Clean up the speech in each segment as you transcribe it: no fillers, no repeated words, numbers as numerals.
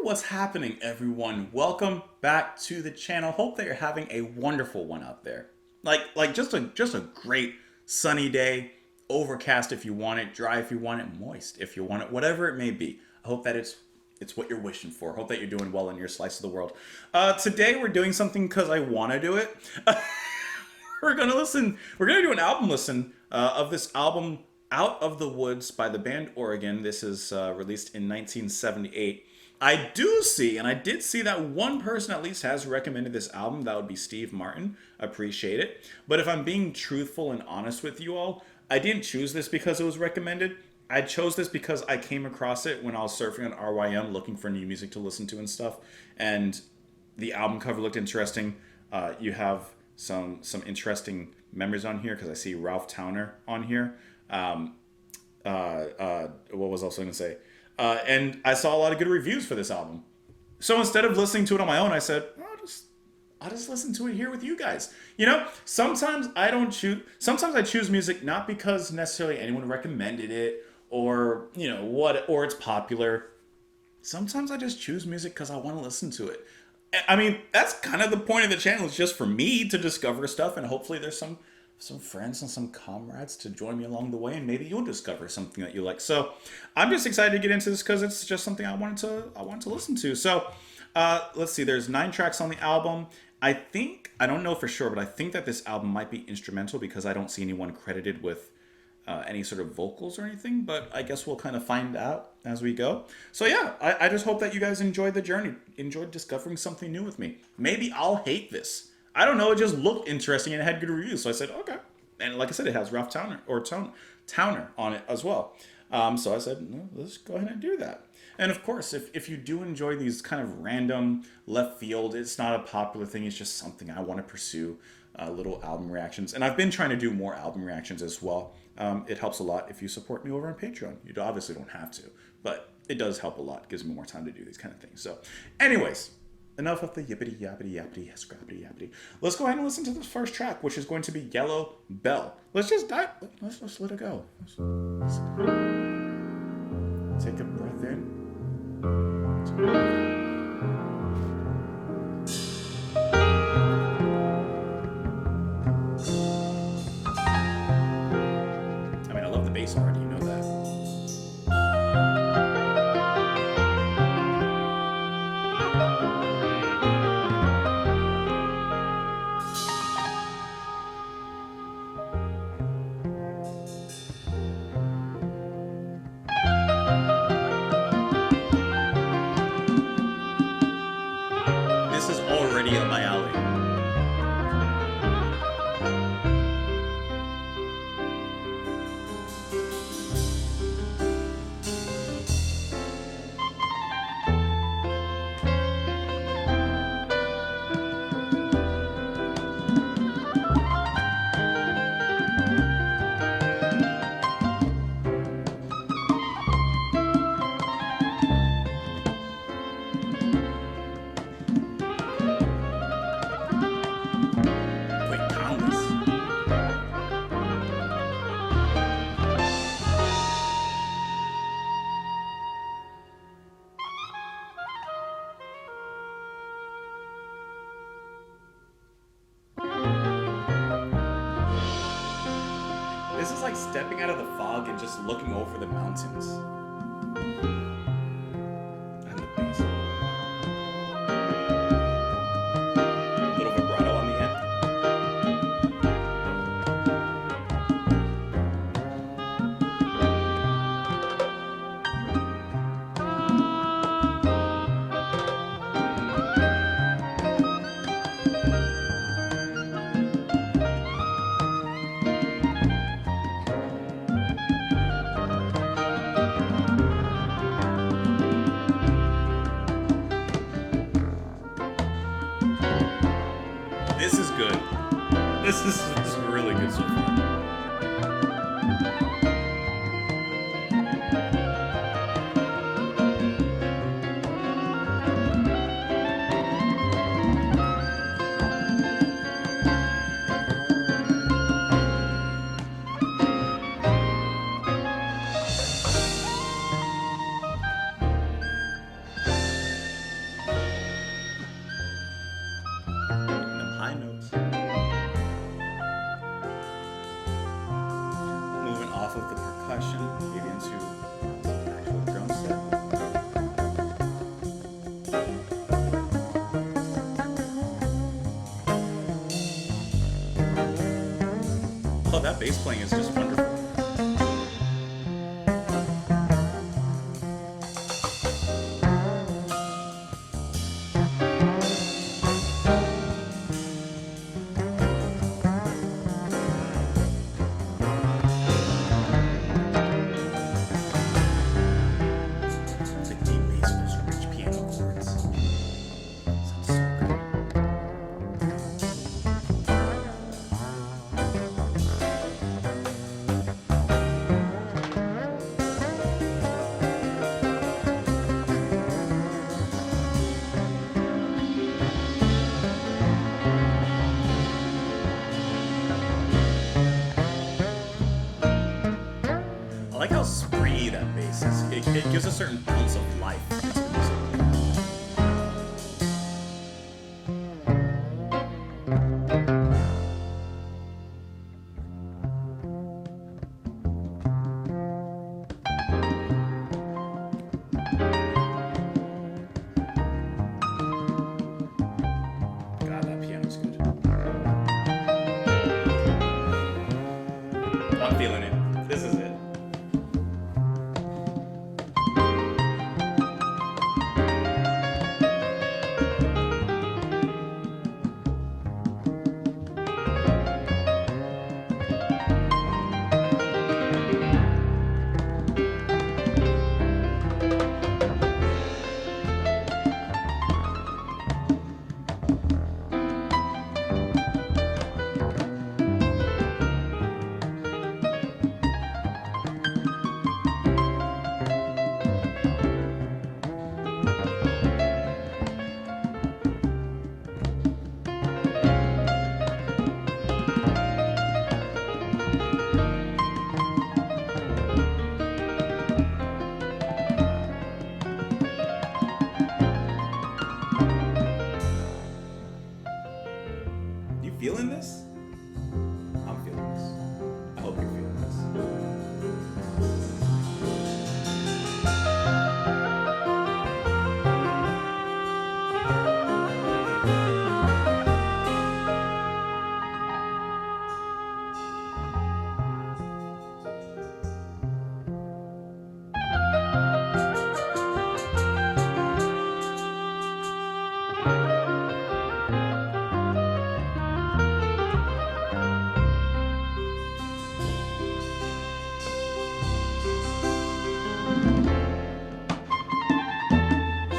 What's happening, everyone? Welcome back to the channel. Hope that you're having a wonderful one out there. Like just a great sunny day, overcast if you want it, dry if you want it, moist if you want it, whatever it may be. I hope that it's what you're wishing for. Hope that you're doing well in your slice of the world. Today we're doing something because I want to do it. We're gonna listen. We're gonna do an album listen of this album, "Out of the Woods" by the band Oregon. This is released in 1978. I did see that one person at least has recommended this album. That would be Steve Martin. Appreciate it. But if I'm being truthful and honest with you all, I didn't choose this because it was recommended. I chose this because I came across it when I was surfing on RYM looking for new music to listen to and stuff. And the album cover looked interesting. You have some interesting members on here because I see Ralph Towner on here. What was I also going to say? And I saw a lot of good reviews for this album. So instead of listening to it on my own, I said, I'll just listen to it here with you guys. You know, sometimes I choose music not because necessarily anyone recommended it or, you know, or it's popular. Sometimes I just choose music because I want to listen to it. I mean, that's kind of the point of the channel. It's just for me to discover stuff, and hopefully there's some friends and some comrades to join me along the way, and maybe you'll discover something that you like. So I'm just excited to get into this because it's just something I wanted to listen to. So let's see, there's 9 tracks on the album. I don't know for sure, but I think that this album might be instrumental because I don't see anyone credited with any sort of vocals or anything, but I guess we'll kind of find out as we go. So yeah, I just hope that you guys enjoyed the journey, enjoyed discovering something new with me. Maybe I'll hate this. I don't know, it just looked interesting and it had good reviews, so I said, okay. And like I said, it has Ralph Towner on it as well. So I said, no, let's go ahead and do that. And of course, if you do enjoy these kind of random left field, it's not a popular thing, it's just something I want to pursue, little album reactions. And I've been trying to do more album reactions as well. It helps a lot if you support me over on Patreon. You obviously don't have to, but it does help a lot. It gives me more time to do these kind of things. So anyways, enough of the yippity yappity yappity scrappity yappity. Let's go ahead and listen to this first track, which is going to be Yellow Bell. Let's just dive. Let's let it go. Let's take a breath in. I mean, I love the bass already. You know that. This is already up my alley. This is like stepping out of the fog and just looking over the mountains. And the bass. A little vibrato on the end. This is good. This is really good so far. off of the percussion, maybe into the actual drum set. Oh, that bass playing is just wonderful. The deep bass with those rich piano chords. Sounds so good. I like how springy that bass is. It gives a certain ounce of life into the music. God, that piano's good. I'm feeling it. This is it. You feeling this? I'm feeling this. I hope you're feeling this.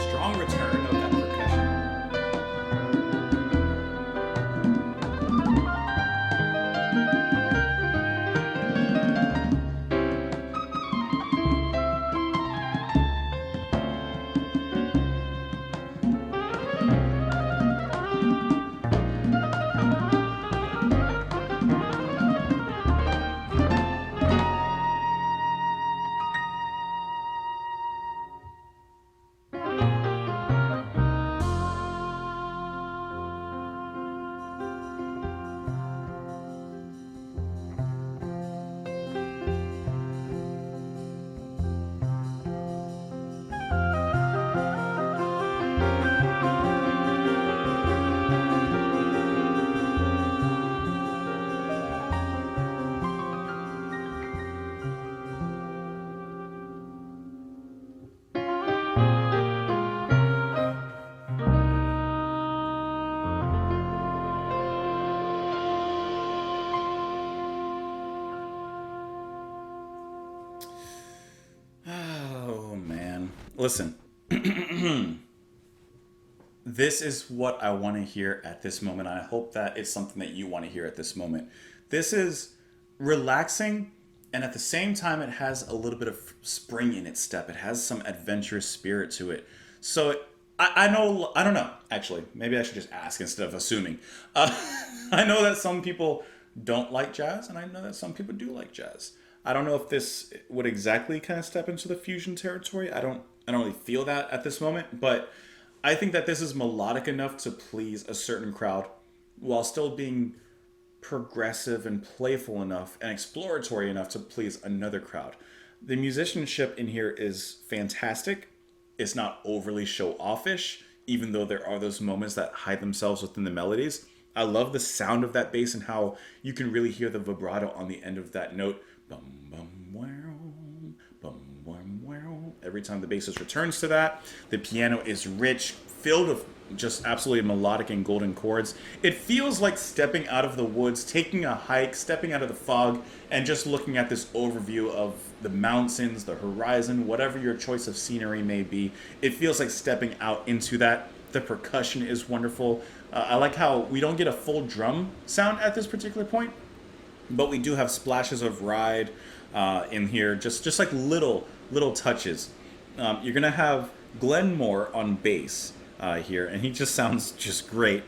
Strong return of that percussion. Oh man. Listen. This is what I want to hear at this moment. I hope that it's something that you want to hear at this moment. This is relaxing, and at the same time, it has a little bit of spring in its step. It has some adventurous spirit to it. So I know, I don't know, actually. Maybe I should just ask instead of assuming. I know that some people don't like jazz, and I know that some people do like jazz. I don't know if this would exactly kind of step into the fusion territory. I don't really feel that at this moment, but I think that this is melodic enough to please a certain crowd while still being progressive and playful enough and exploratory enough to please another crowd. The musicianship in here is fantastic. It's not overly show-offish, even though there are those moments that hide themselves within the melodies. I love the sound of that bass and how you can really hear the vibrato on the end of that note. Bum, bum, wow, bum, bum, wow. Every time the bassist returns to that, the piano is rich, filled with just absolutely melodic and golden chords. It feels like stepping out of the woods, taking a hike, stepping out of the fog, and just looking at this overview of the mountains, the horizon, whatever your choice of scenery may be. It feels like stepping out into that. The percussion is wonderful. I like how we don't get a full drum sound at this particular point, but we do have splashes of ride in here, just like little touches. You're gonna have Glenn Moore on bass here, and he just sounds just great.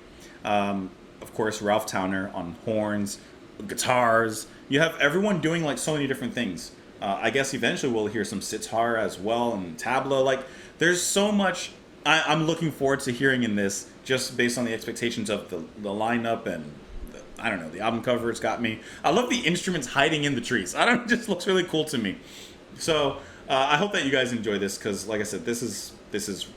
Of course, Ralph Towner on horns, guitars. You have everyone doing like so many different things. I guess eventually we'll hear some sitar as well and tabla. Like, there's so much I'm looking forward to hearing in this, just based on the expectations of the lineup and I don't know, the album cover. It's got me. I love the instruments hiding in the trees. I don't. It just looks really cool to me. So I hope that you guys enjoy this, because like I said, this is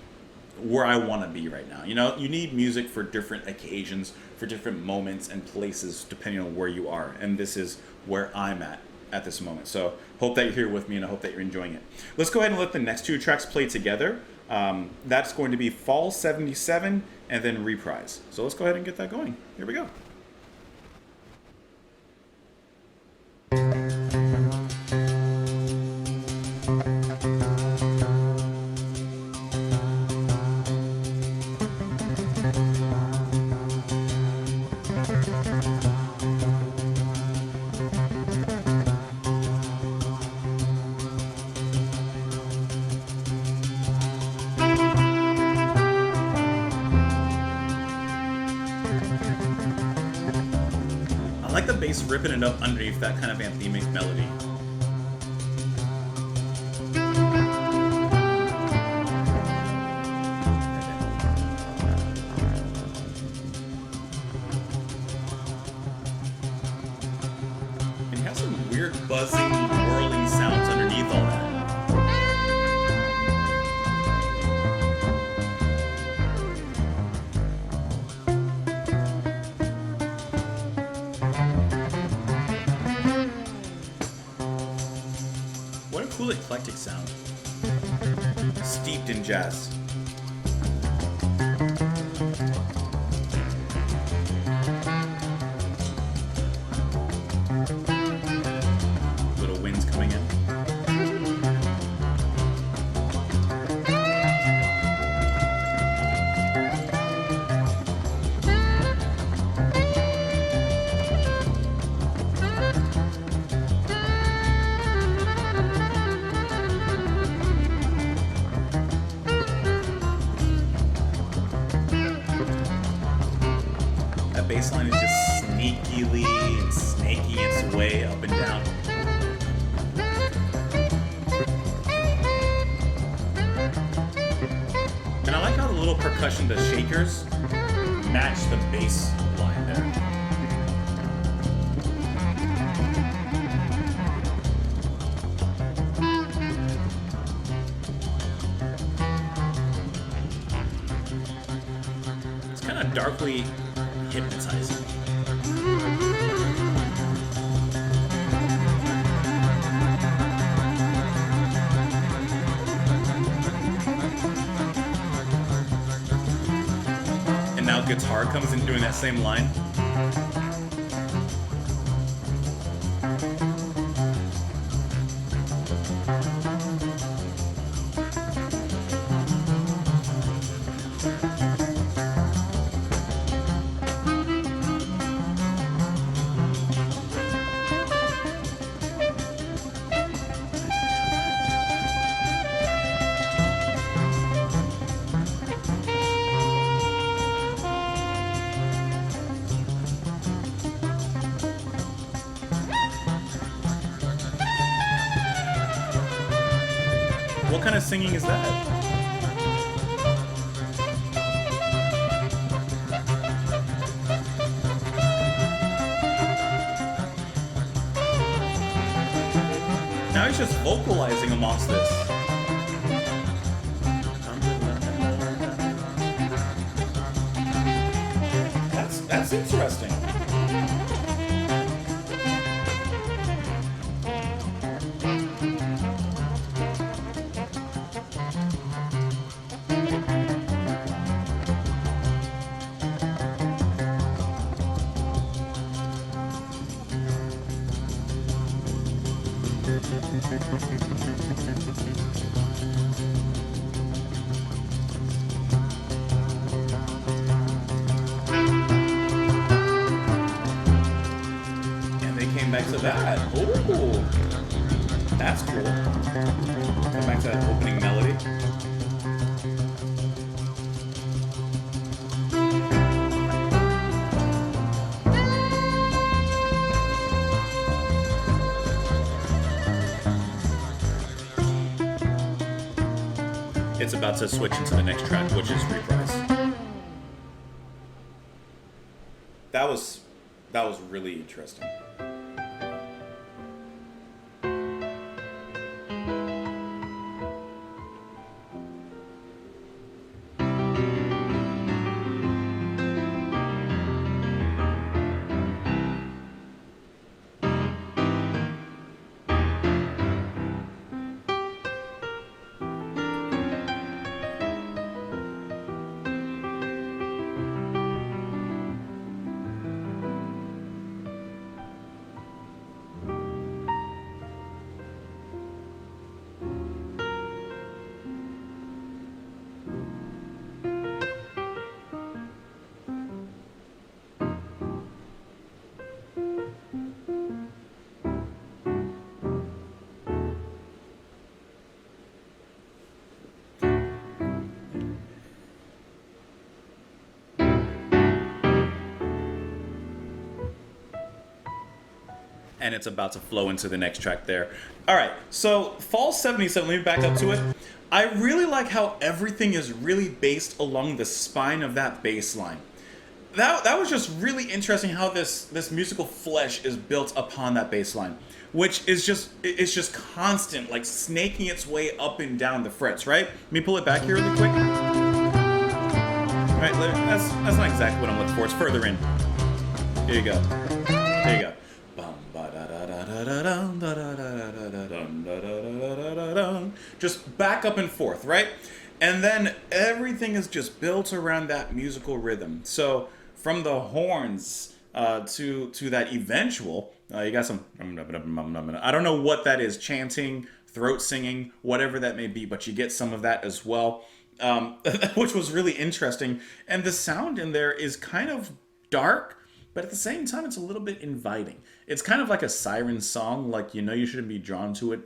where I want to be right now. You know, you need music for different occasions, for different moments and places, depending on where you are. And this is where I'm at this moment. So hope that you're here with me, and I hope that you're enjoying it. Let's go ahead and let the next two tracks play together. That's going to be Fall 77 and then Reprise. So let's go ahead and get that going. Here we go. I like the bass ripping it up underneath that kind of anthemic melody. And you have some weird buzzing, whirling sounds underneath all that. What a cool eclectic sound. Steeped in jazz. Little winds coming in. That bass line is just sneakily and snaky its way up and down. And I like how the little percussion, the shakers, match the bass line there. It's kind of darkly hypnotizing. And now guitar comes in doing that same line. What kind of singing is that? Now he's just vocalizing amongst this. That's interesting. And they came back to that. Ooh, that's cool. Come back to that opening melody. It's about to switch into the next track, which is Reprise. That was really interesting. And it's about to flow into the next track there. All right, so Fall 77, let me back up to it. I really like how everything is really based along the spine of that bass line. That was just really interesting how this musical flesh is built upon that bass line, which is it's just constant, like snaking its way up and down the frets, right? Let me pull it back here really quick. All right, that's not exactly what I'm looking for. It's further in. Here you go. There you go. Just back up and forth, right? And then everything is just built around that musical rhythm. So from the horns to that eventual, you got some, I don't know what that is, chanting, throat singing, whatever that may be, but you get some of that as well, which was really interesting. And the sound in there is kind of dark, but at the same time, it's a little bit inviting. It's kind of like a siren song, like you know you shouldn't be drawn to it.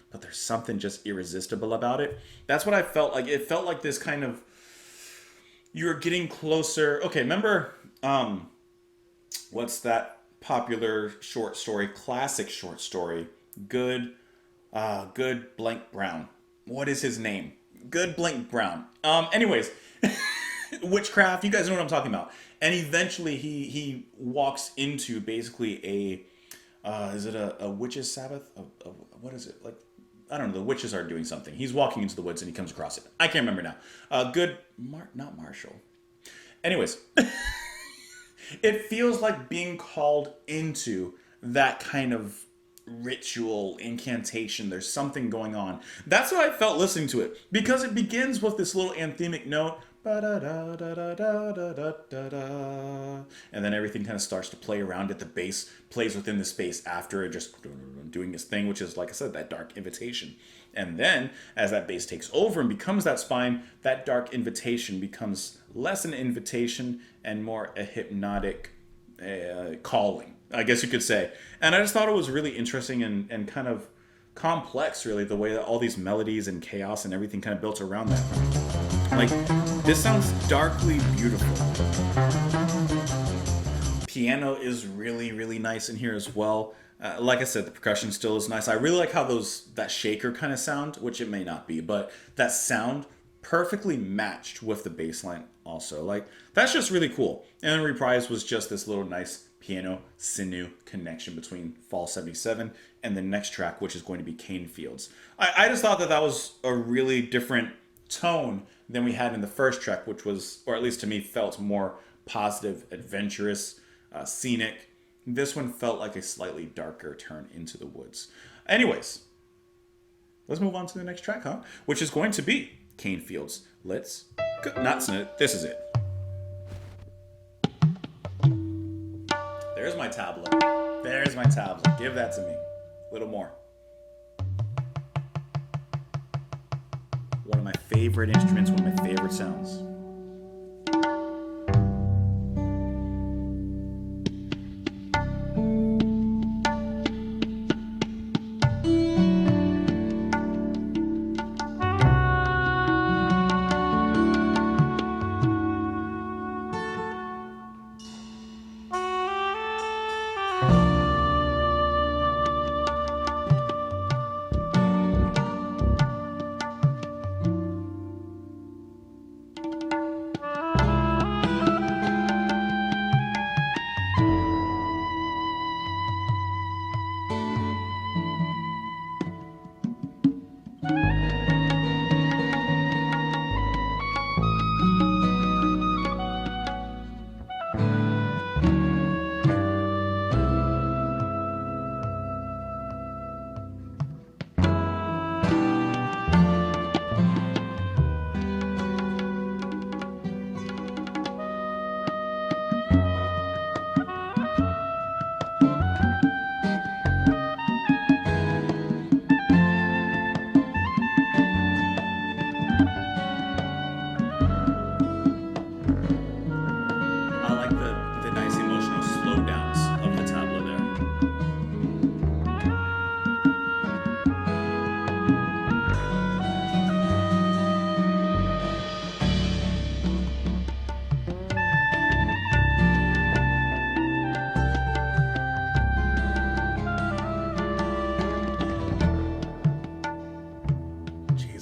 But there's something just irresistible about it. That's what I felt like. It felt like this kind of, you're getting closer. Okay, remember, what's that popular short story, classic short story? Good Blank Brown. What is his name? Good Blank Brown. Anyways, witchcraft. You guys know what I'm talking about. And eventually he walks into basically is it a witch's Sabbath? What is it? Like, I don't know. The witches are doing something. He's walking into the woods and he comes across it. I can't remember now. Not Marshall. Anyways, it feels like being called into that kind of ritual incantation. There's something going on. That's how I felt listening to it, because it begins with this little anthemic note, and then everything kind of starts to play around it. The bass plays within the space after it, just doing its thing, which is, like I said, that dark invitation. And then as that bass takes over and becomes that spine, that dark invitation becomes less an invitation and more a hypnotic calling, I guess you could say. And I just thought it was really interesting and kind of complex, really, the way that all these melodies and chaos and everything kind of built around that. Like, this sounds darkly beautiful. Piano is really, really nice in here as well. Like I said, the percussion still is nice. I really like how that shaker kind of sound, which it may not be, but that sound perfectly matched with the bass line also. Like, that's just really cool. And then Reprise was just this little nice piano sinew connection between Fall 77 and the next track, which is going to be Cane Fields. I just thought that that was a really different tone than we had in the first track, which was, or at least to me, felt more positive, adventurous, scenic. This one felt like a slightly darker turn into the woods. Anyways, let's move on to the next track, huh? Which is going to be Cane Fields. Let's go. Not snit. This is it. There's my tabla. There's my tabla. Give that to me. A little more. One of my favorite instruments, one of my favorite sounds.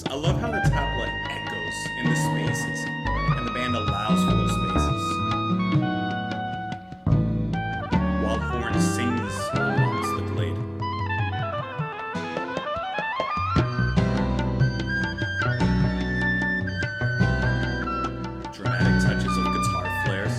I love how the tabla echoes in the spaces, and the band allows for those spaces, while horn sings amongst the glade. Dramatic touches of guitar flares.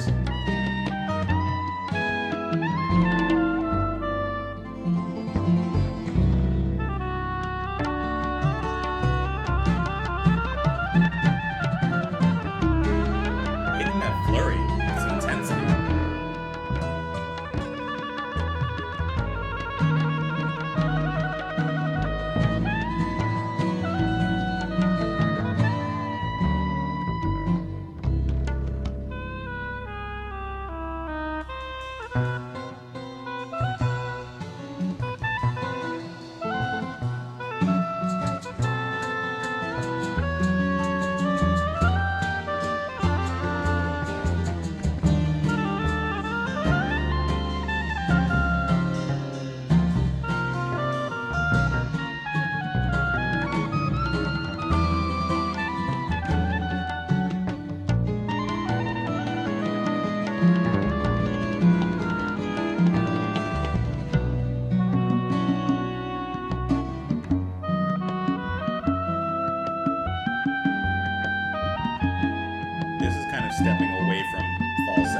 Stepping away from Fall 77.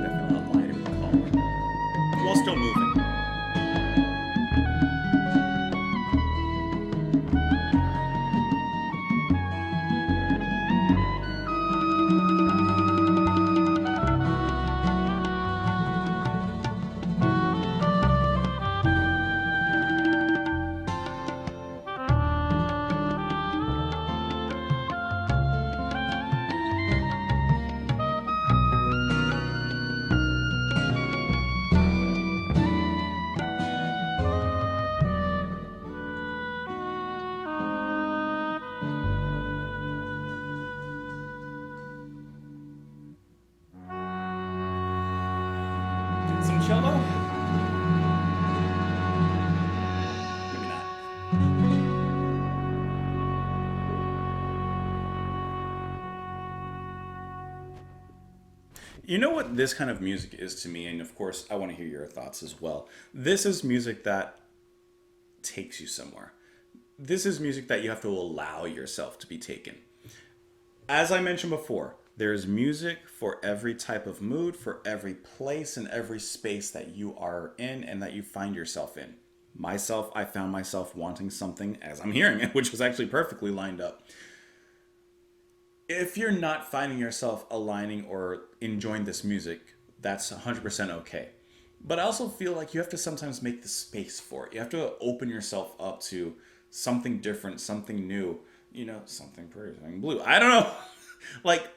Definitely a lot lighter and calmer, while still moving. You know what this kind of music is to me, and of course, I want to hear your thoughts as well. This is music that takes you somewhere. This is music that you have to allow yourself to be taken. As I mentioned before, there's music for every type of mood, for every place and every space that you are in and that you find yourself in. Myself, I found myself wanting something as I'm hearing it, which was actually perfectly lined up. If you're not finding yourself aligning or enjoying this music, that's 100% okay. But I also feel like you have to sometimes make the space for it. You have to open yourself up to something different, something new, something pretty, something blue. I don't know. Like,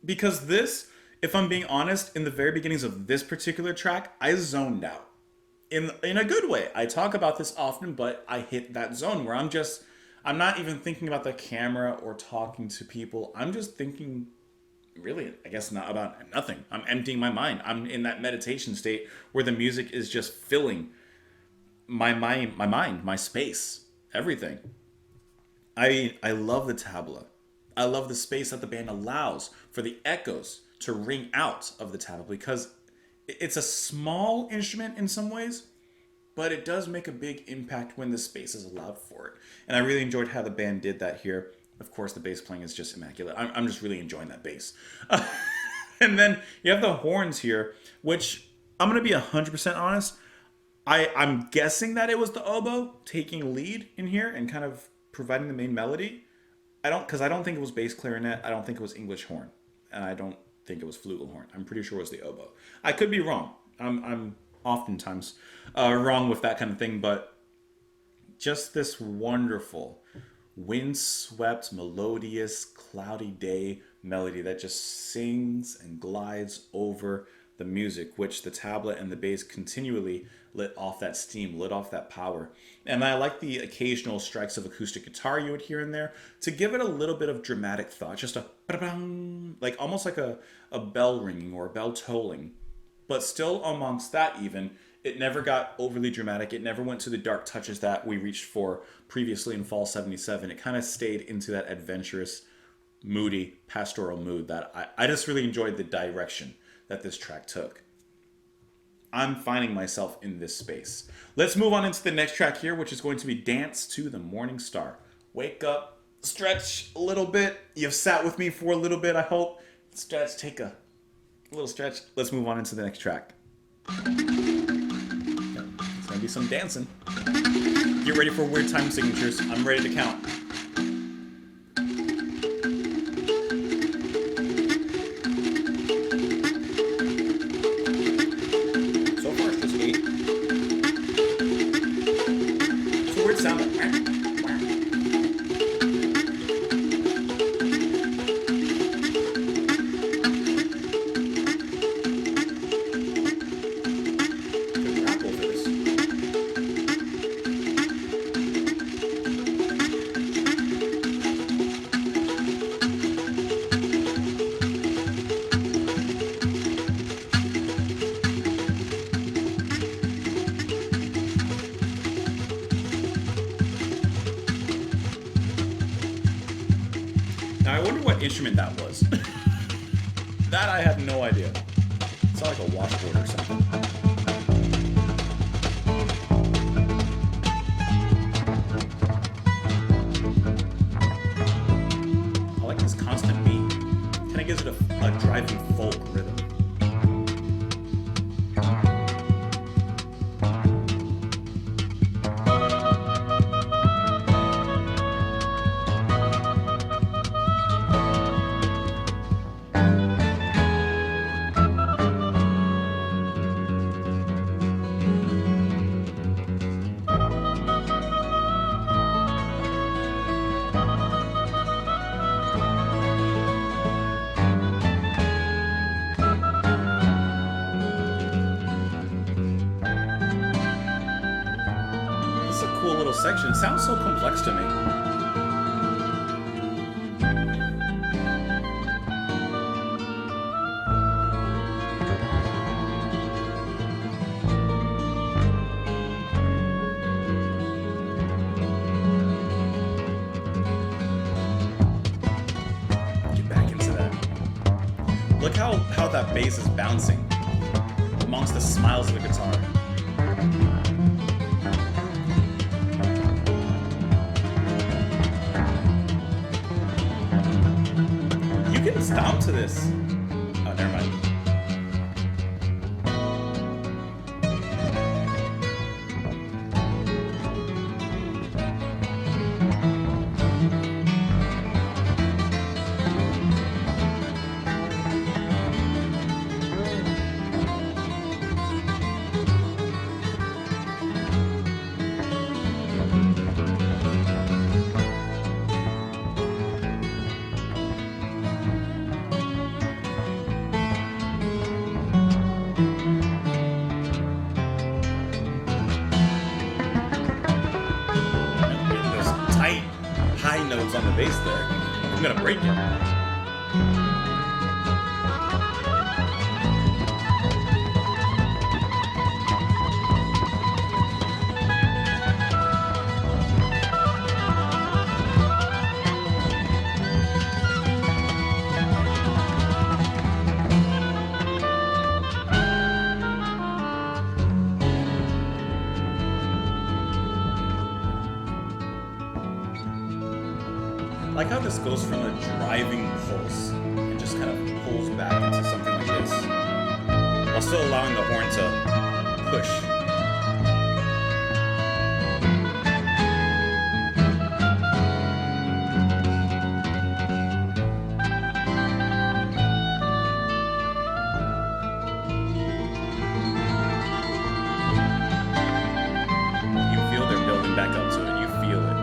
because this, if I'm being honest, in the very beginnings of this particular track, I zoned out. In a good way. I talk about this often, but I hit that zone where I'm not even thinking about the camera or talking to people. I'm just thinking, really, I guess not about nothing. I'm emptying my mind. I'm in that meditation state where the music is just filling my mind, my space, everything. I love the tabla. I love the space that the band allows for the echoes to ring out of the tabla because it's a small instrument in some ways, but it does make a big impact when the space is allowed for it. And I really enjoyed how the band did that here. Of course, the bass playing is just immaculate. I'm just really enjoying that bass. And then you have the horns here, which I'm going to be 100% honest. I'm guessing that it was the oboe taking lead in here and kind of providing the main melody. Because I don't think it was bass clarinet. I don't think it was English horn. And I don't think it was flugelhorn. I'm pretty sure it was the oboe. I could be wrong. I'm oftentimes wrong with that kind of thing, but just this wonderful windswept, melodious, cloudy day melody that just sings and glides over the music, which the tabla and the bass continually lit off that steam, lit off that power. And I like the occasional strikes of acoustic guitar you would hear in there to give it a little bit of dramatic thought, just a like almost like a bell ringing or a bell tolling. But still amongst that even, it never got overly dramatic. It never went to the dark touches that we reached for previously in Fall 77. It kind of stayed into that adventurous, moody, pastoral mood that I just really enjoyed the direction that this track took. I'm finding myself in this space. Let's move on into the next track here, which is going to be Dance to the Morning Star. Wake up, stretch a little bit. You've sat with me for a little bit, I hope. Stretch, take a little stretch. Let's move on into the next track. It's gonna be some dancing. Get ready for weird time signatures. I'm ready to count. So far it's just 8. It's a weird sound like instrument that was. That I have no idea. It's not like a washboard or something. I like this constant beat. Kind of gives it a driving folk rhythm. Section. It sounds so complex to me. Look how that bass is bouncing amongst the smiles of the guitar. You can stomp to this. Oh, never mind. High notes on the bass there. I'm gonna break it. Like how this goes from a driving pulse and just kind of pulls back into something like this, while still allowing the horn to push. You feel they're building back up to it. You feel it.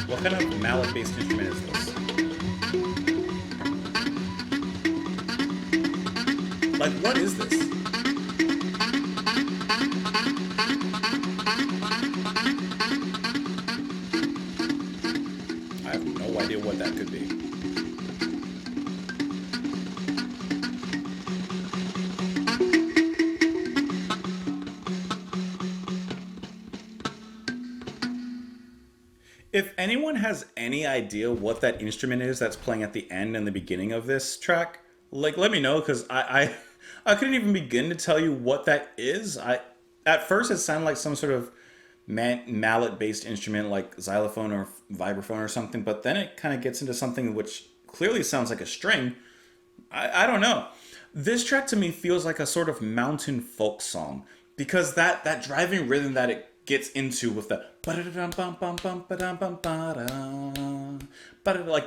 What kind of mallet-based instrument is this? Like, what is this? I have no idea what that could be. If anyone has any idea what that instrument is that's playing at the end and the beginning of this track, like, let me know, because I couldn't even begin to tell you what that is. At first it sounded like some sort of mallet-based instrument like xylophone or vibraphone or something, but then it kind of gets into something which clearly sounds like a string. I don't know. This track to me feels like a sort of mountain folk song, because that driving rhythm that it gets into with the like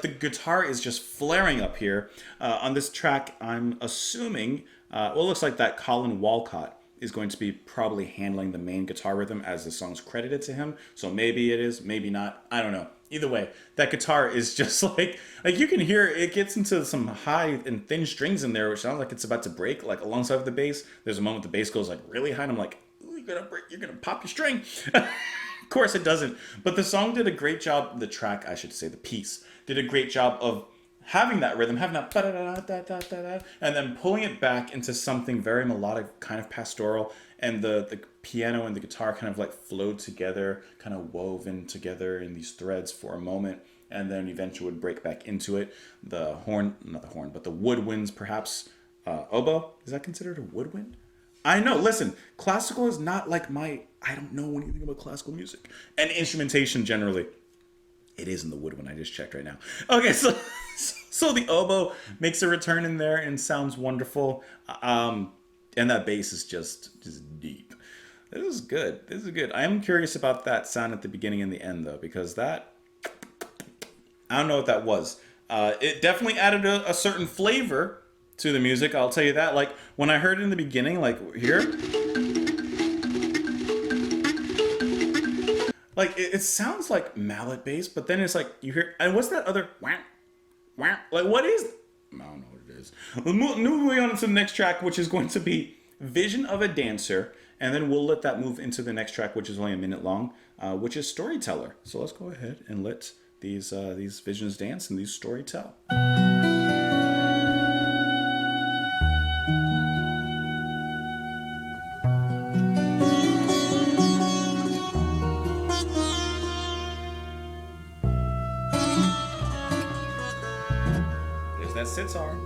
the guitar is just flaring up here. On this track, I'm assuming, well, it looks like that Colin Walcott is going to be probably handling the main guitar rhythm as the song's credited to him. So maybe it is, maybe not. I don't know. Either way, that guitar is just like you can hear it gets into some high and thin strings in there, which sounds like it's about to break, like alongside of the bass. There's a moment the bass goes like really high and I'm like, ooh, you're gonna pop your string. Of course it doesn't. But the song did a great job, the track, I should say, the piece, did a great job of having that rhythm, having that ba-da-da-da-da-da-da, and then pulling it back into something very melodic, kind of pastoral, and the piano and the guitar kind of like flowed together, kind of woven together in these threads for a moment, and then eventually would break back into it. The horn, not the horn, but the woodwinds perhaps, oboe, is that considered a woodwind? I know, listen, classical is not like I don't know anything about classical music and instrumentation generally. It is in the wood when I just checked right now. Okay, so the oboe makes a return in there and sounds wonderful. And that bass is just deep. This is good. This is good. I am curious about that sound at the beginning and the end though, because that, I don't know what that was. It definitely added a certain flavor to the music. I'll tell you that. Like when I heard it in the beginning, like here, like it sounds like mallet bass, but then it's like you hear, and what's that other wham, wham? Like what is? I don't know what it is. Moving on to the next track, which is going to be "Vision of a Dancer," and then we'll let that move into the next track, which is only a minute long, which is "Storyteller." So let's go ahead and let these visions dance and these story tell. There's that sitar.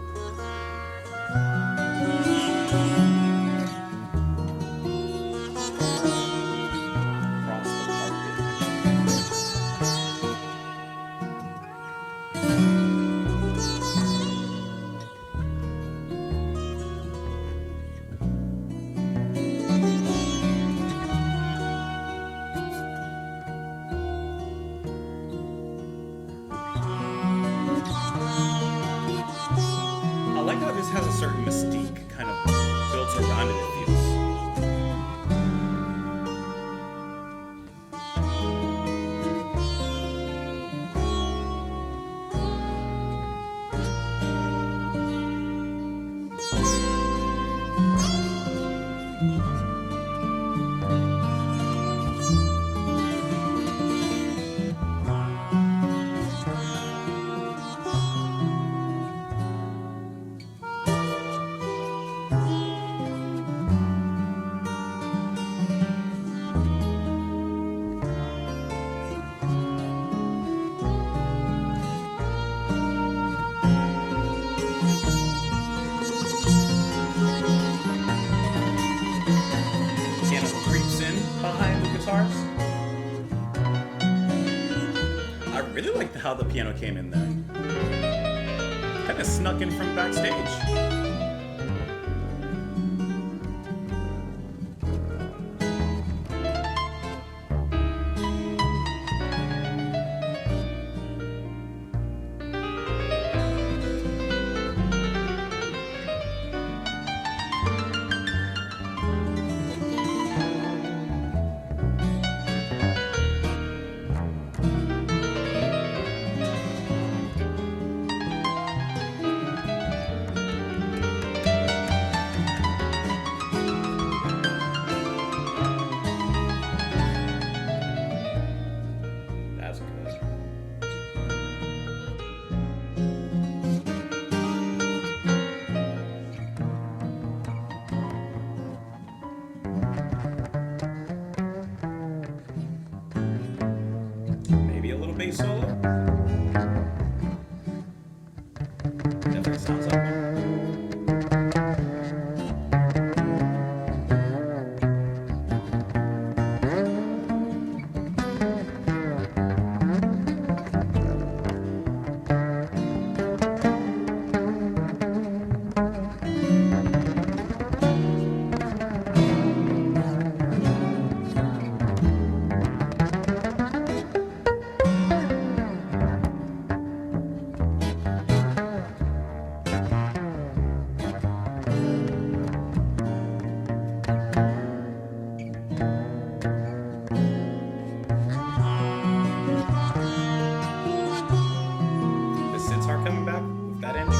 I like how this has a certain mystique kind of built around it, it feels. Behind the guitars. I really liked how the piano came in there. Kind of snuck in from backstage. Maybe a little bass solo. Definitely sounds like one. Coming back with that entrance.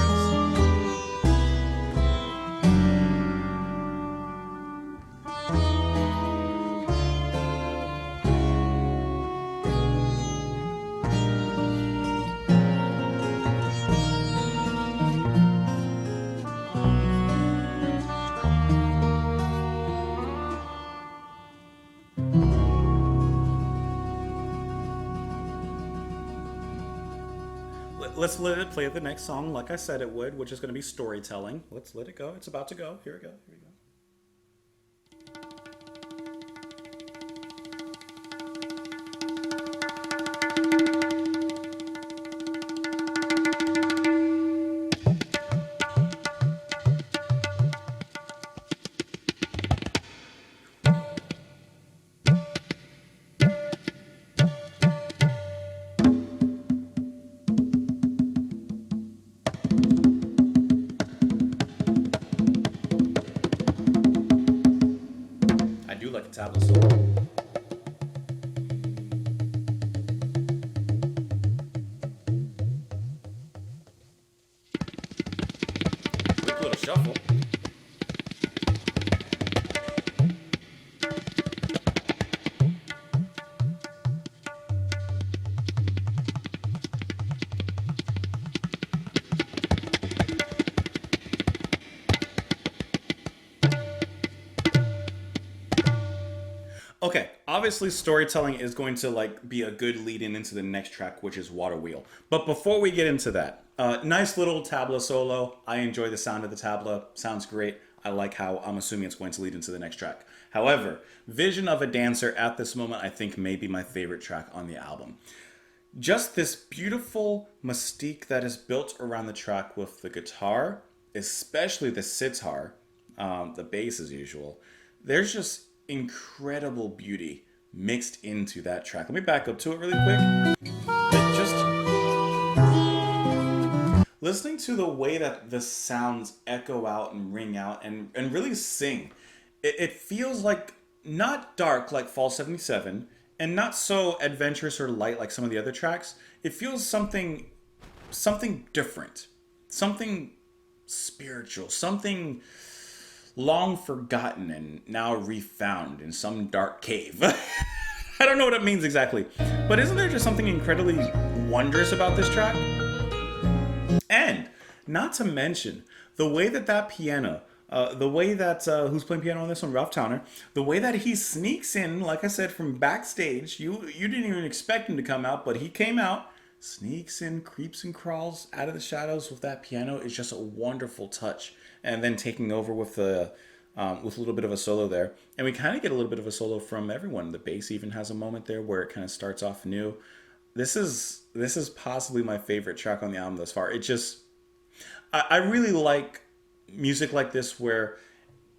Let's let it play the next song like I said it would, which is going to be Storytelling. Let's let it go. It's about to go. Here we go. Here we go. obviously storytelling is going to like be a good lead in into the next track, which is Water Wheel. But before we get into that, nice little tabla solo. I enjoy the sound of the tabla. Sounds great. I like how I'm assuming it's going to lead into the next track. However, Vision of a Dancer at this moment I think may be my favorite track on the album. Just this beautiful mystique that is built around the track with the guitar, especially the sitar, the bass as usual. There's just incredible beauty mixed into that track. Let me back up to it really quick. It just listening to the way that the sounds echo out and ring out and really sing. It feels like not dark like Fall 77 and not so adventurous or light like some of the other tracks. It feels something different, something spiritual, something long forgotten and now refound in some dark cave. I don't know what it means exactly, but isn't there just something incredibly wondrous about this track? And not to mention the way that piano, the way that who's playing piano on this one, Ralph Towner, the way that he sneaks in, like I said, from backstage. You didn't even expect him to come out, but he came out, sneaks in, creeps and crawls out of the shadows with that piano is just a wonderful touch. And then taking over with the with a little bit of a solo there, and we kind of get a little bit of a solo from everyone. The bass even has a moment there where it kind of starts off new. This is possibly my favorite track on the album thus far. It just I really like music like this where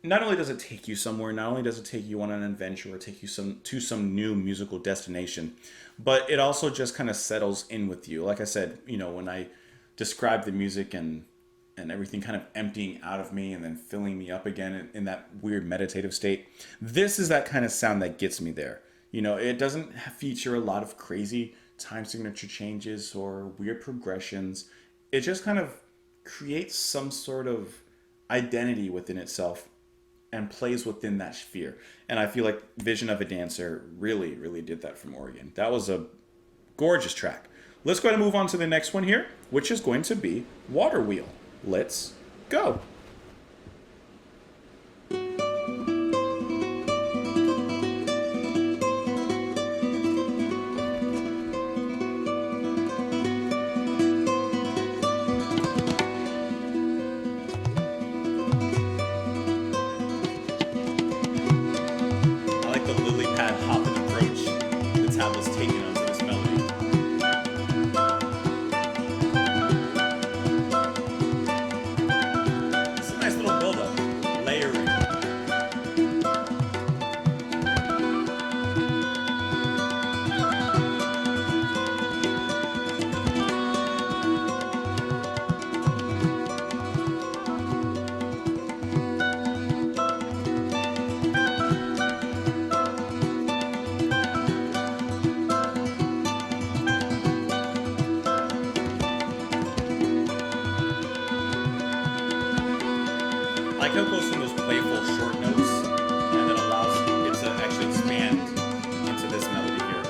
not only does it take you somewhere, not only does it take you on an adventure or take you to some new musical destination, but it also just kind of settles in with you. Like I said, when I describe the music and everything kind of emptying out of me and then filling me up again in that weird meditative state. This is that kind of sound that gets me there. It doesn't feature a lot of crazy time signature changes or weird progressions. It just kind of creates some sort of identity within itself and plays within that sphere. And I feel like Vision of a Dancer really, really did that from Oregon. That was a gorgeous track. Let's go ahead and move on to the next one here, which is going to be Water Wheel. Let's go. I like the lily pad hopping approach the tablet's taking onto this melody. It's a nice little build-up, layering. I like how it goes from those playful short notes and then allows it to actually expand into this melody here.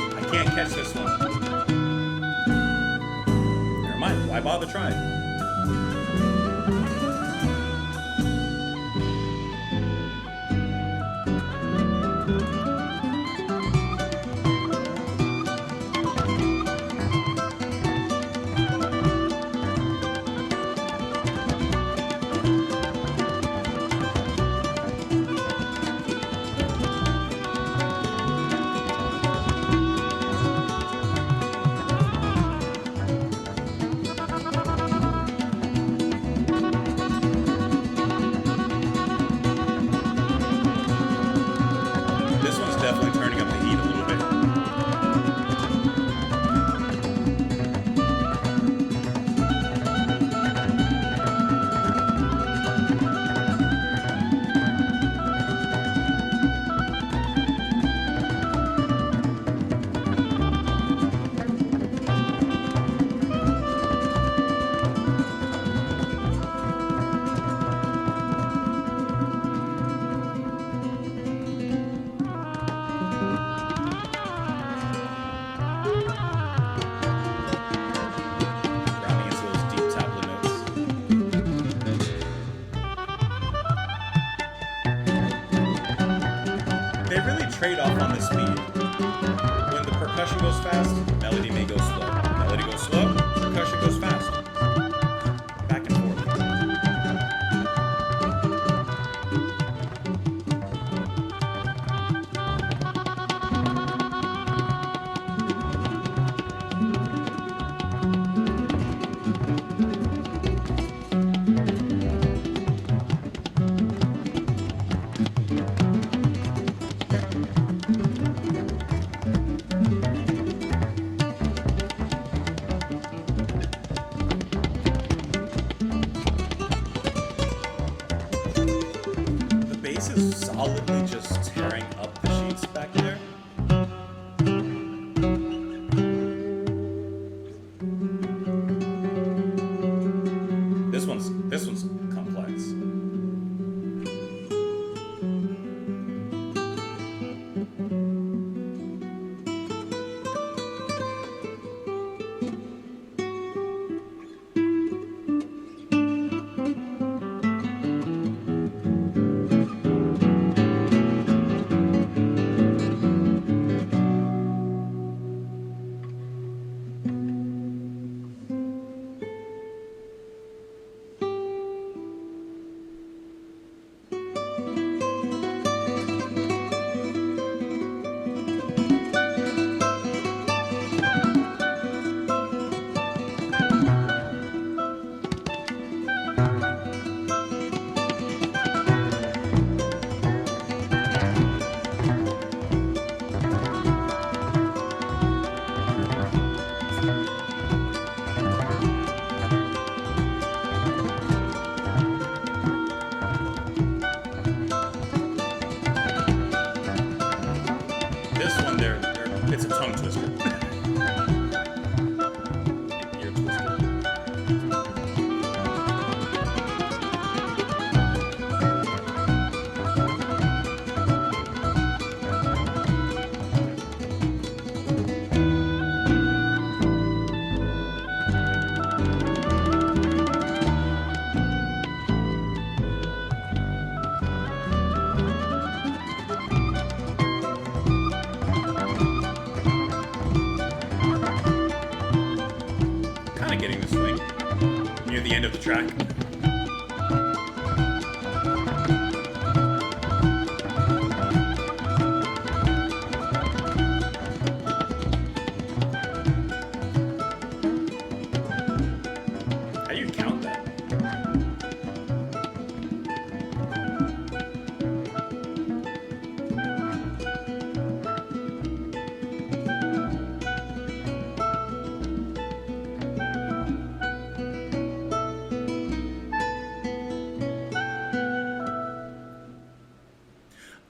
I can't catch this one. Never mind. Why bother trying? trade-off on the speed. When the percussion goes fast, melody may go slow. Melody goes slow, percussion goes fast. Back and forth. The bass is solidly just tearing up the sheets back there. This one's complex. This one there, it's a tongue twister. Ear twister. Kind of getting the swing near the end of the track. How do you count that?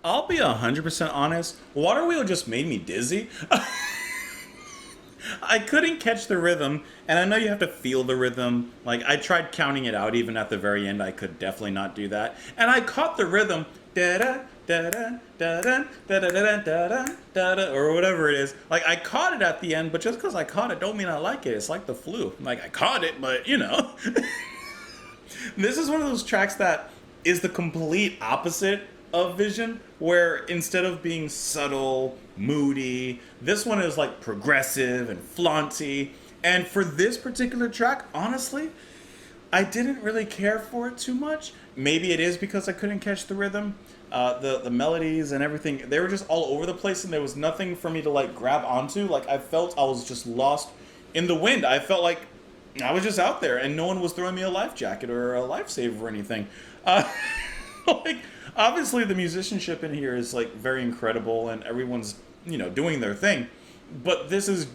I'll be 100% honest. Water Wheel just made me dizzy. I couldn't catch the rhythm, and I know you have to feel the rhythm. Like, I tried counting it out even at the very end. I could definitely not do that. And I caught the rhythm. Da-da, da-da, da-da, da-da, da-da, da-da, da-da, or whatever it is. Like, I caught it at the end, but just because I caught it don't mean I like it. It's like the flu. Like, I caught it, but, you know. This is one of those tracks that is the complete opposite of Vision, where instead of being subtle, moody, this one is like progressive and flaunty. And for this particular track, honestly, I didn't really care for it too much. Maybe it is because I couldn't catch the rhythm. The melodies and everything, they were just all over the place, and there was nothing for me to like grab onto. Like, I felt I was just lost in the wind. I felt like I was just out there and no one was throwing me a life jacket or a lifesaver or anything. Like, obviously the musicianship in here is like very incredible and everyone's, you know, doing their thing. But this is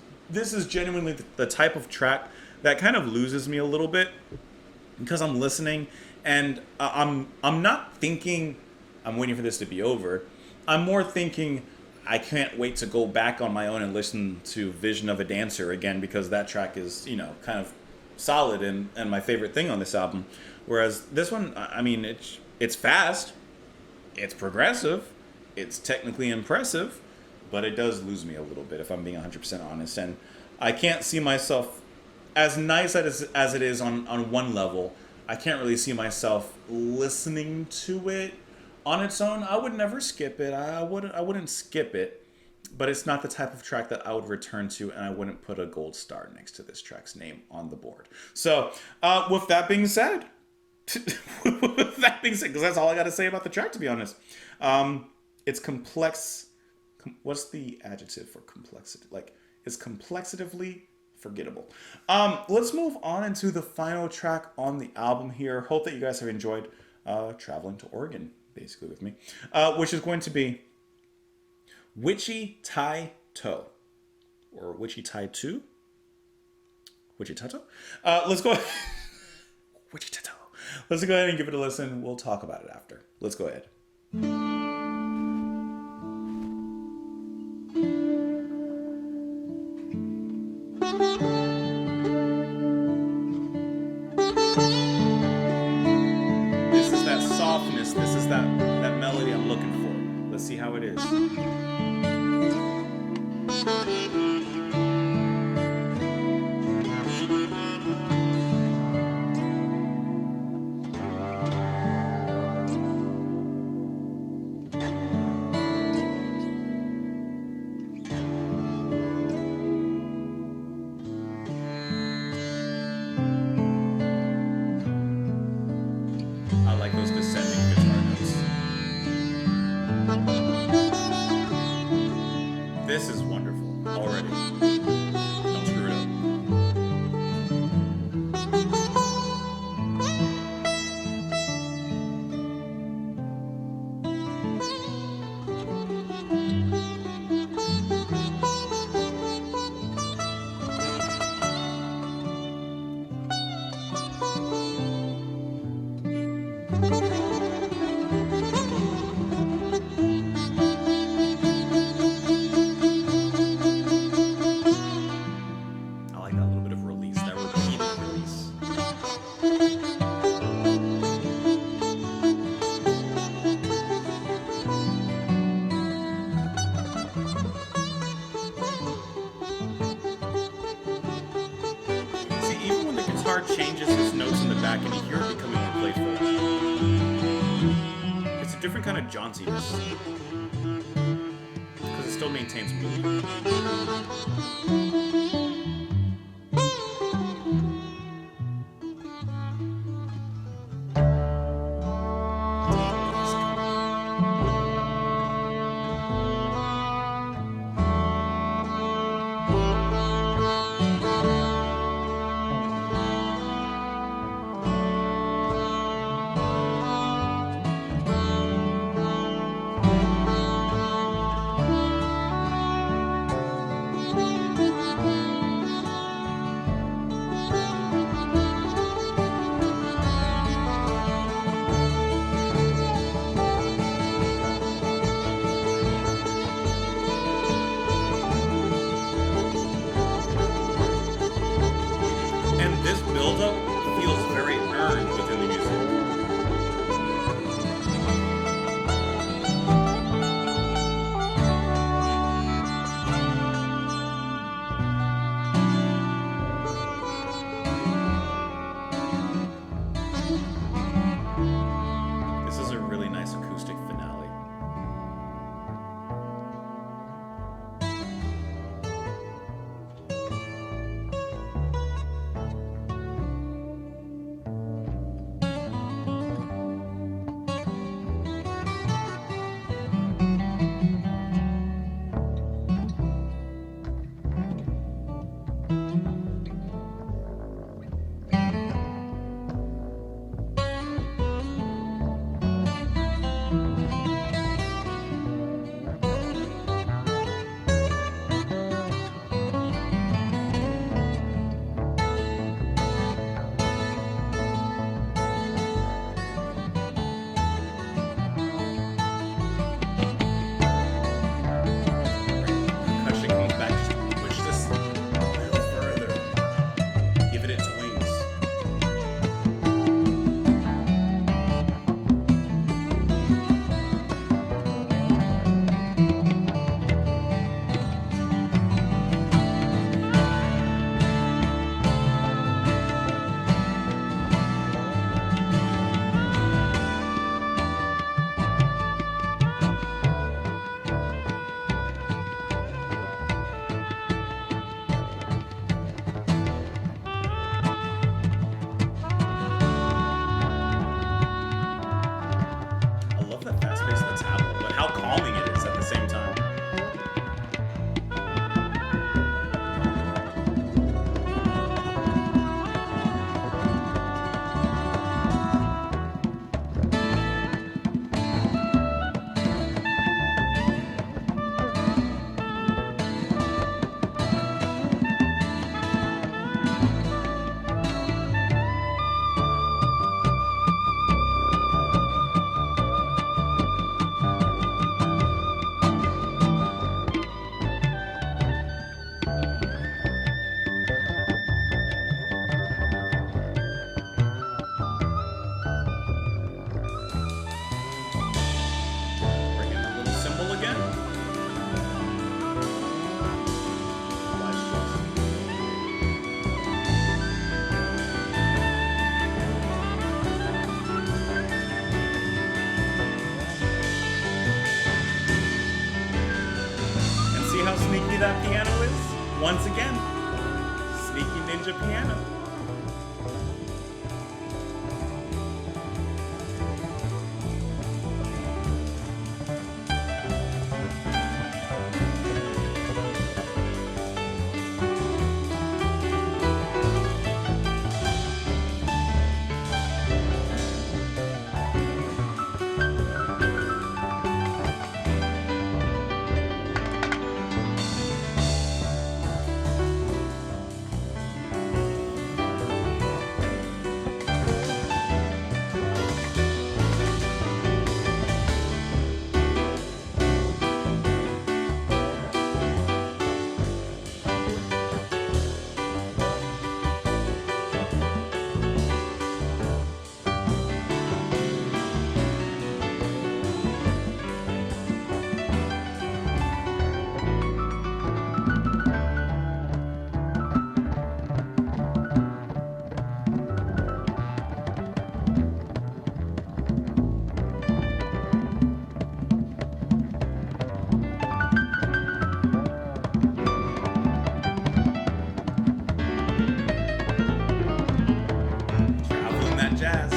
genuinely the type of track that kind of loses me a little bit, because I'm listening and I'm not thinking I'm waiting for this to be over. I'm more thinking I can't wait to go back on my own and listen to Vision of a Dancer again, because that track is, you know, kind of solid and my favorite thing on this album. Whereas this one, I mean, it's fast, it's progressive, it's technically impressive, but it does lose me a little bit if I'm being 100% honest. And I can't see myself, as nice as it is on one level, I can't really see myself listening to it On its own, I would never skip it. I wouldn't skip it, but it's not the type of track that I would return to, and I wouldn't put a gold star next to this track's name on the board. So, with that being said, because that's all I got to say about the track, to be honest. It's complex. What's the adjective for complexity? Like, it's complexitively forgettable. Let's move on into the final track on the album here. Hope that you guys have enjoyed traveling to Oregon, basically, with me, which is going to be Witchy Tai Toe, or Witchy Tai 2. Witchy Tai Toe. Let's go. Witchy Tai Toe. Let's go ahead and give it a listen. We'll talk about it after. Let's go ahead. This is that softness. This is that melody I'm looking for. Let's see how it is. I like those descending guitar notes. This is wonderful already. Don't screw it up. I like that little bit of release, that repeated release. See, even when the guitar changes its notes in the back and you hear it becoming more playful, it's a different kind of jauntiness. Because it still maintains mood. And this build-up feels very earned within the music. This is a really nice acoustic finale. once again, Sneaky Ninja Piano. Traveling that jazz.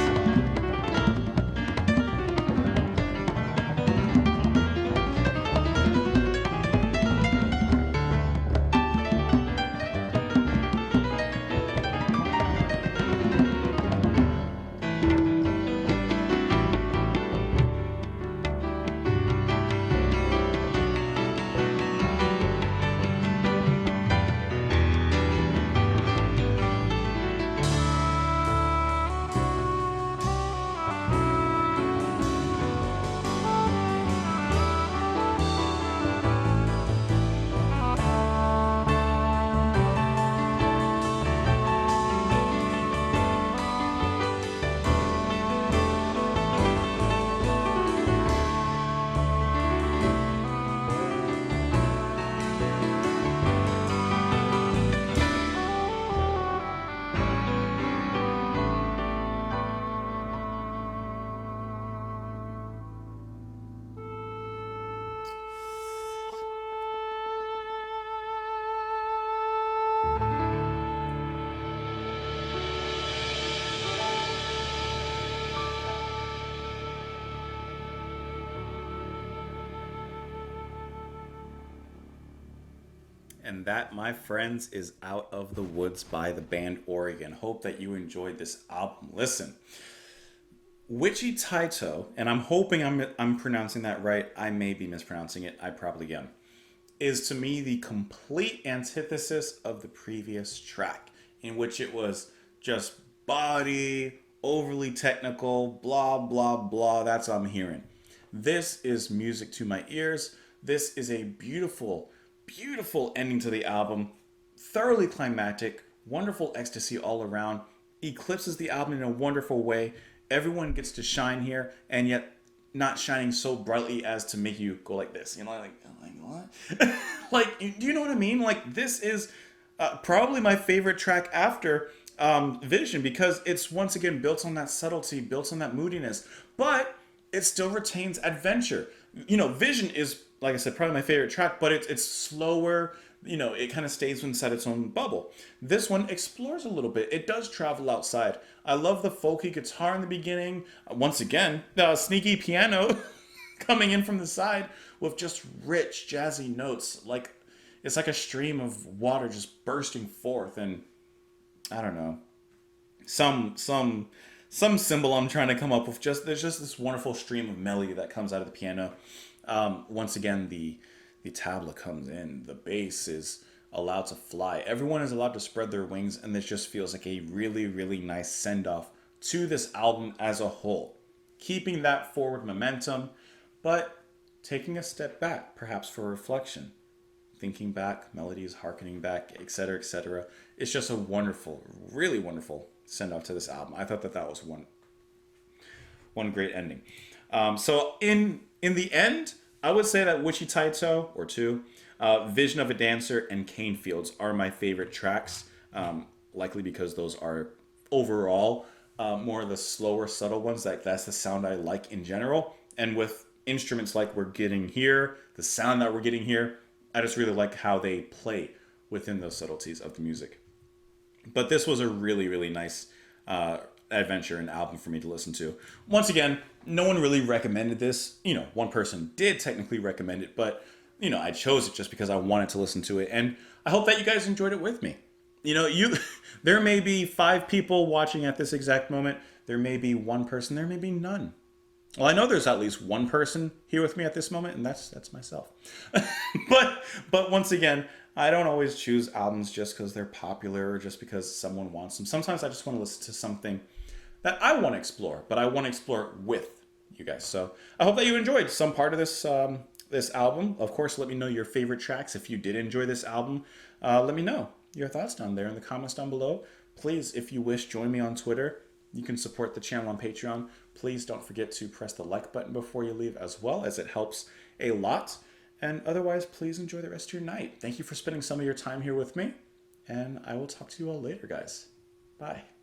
And that, my friends, is Out of the Woods by the band Oregon. Hope that you enjoyed this album. Listen, Witchy Taito, and I'm hoping I'm pronouncing that right. I may be mispronouncing it. I probably am. Is to me the complete antithesis of the previous track, in which it was just body, overly technical, blah, blah, blah. That's what I'm hearing. This is music to my ears. This is a beautiful, beautiful ending to the album. Thoroughly climactic, wonderful ecstasy all around. Eclipses the album in a wonderful way. Everyone gets to shine here, and yet not shining so brightly as to make you go like this. You know, like what? Like, do you know what I mean? Like, this is probably my favorite track after Vision, because it's once again built on that subtlety, built on that moodiness, but it still retains adventure. You know, Vision is, like I said, probably my favorite track, but it's slower. You know, it kind of stays inside its own bubble. This one explores a little bit. It does travel outside. I love the folky guitar in the beginning. Once again, the sneaky piano coming in from the side with just rich, jazzy notes. Like, it's like a stream of water just bursting forth. And I don't know, some symbol I'm trying to come up with. There's just this wonderful stream of melody that comes out of the piano. Once again, the tabla comes in. The bass is allowed to fly. Everyone is allowed to spread their wings, and this just feels like a really, really nice send-off to this album as a whole. Keeping that forward momentum, but taking a step back, perhaps for reflection. Thinking back, melodies, harkening back, etc., etc. It's just a wonderful, really wonderful send-off to this album. I thought that was one great ending. So in the end, I would say that Witchy Taito, or two, Vision of a Dancer, and Cane Fields are my favorite tracks, likely because those are overall more of the slower, subtle ones. That's the sound I like in general. And with instruments like we're getting here, the sound that we're getting here, I just really like how they play within those subtleties of the music. But this was a really, really nice adventure and album for me to listen to. Once again, no one really recommended this. You know, one person did technically recommend it, but, you know, I chose it just because I wanted to listen to it. And I hope that you guys enjoyed it with me. You know, there may be 5 people watching at this exact moment. There may be 1 person. There may be none. Well, I know there's at least 1 person here with me at this moment, and that's myself. but once again, I don't always choose albums just because they're popular or just because someone wants them. Sometimes I just want to listen to something that I want to explore, but I want to explore it with you guys. So I hope that you enjoyed some part of this this album. Of course, let me know your favorite tracks. If you did enjoy this album, let me know your thoughts down there in the comments down below. Please, if you wish, join me on Twitter. You can support the channel on Patreon. Please don't forget to press the like button before you leave as well, as it helps a lot. And otherwise, please enjoy the rest of your night. Thank you for spending some of your time here with me. And I will talk to you all later, guys. Bye.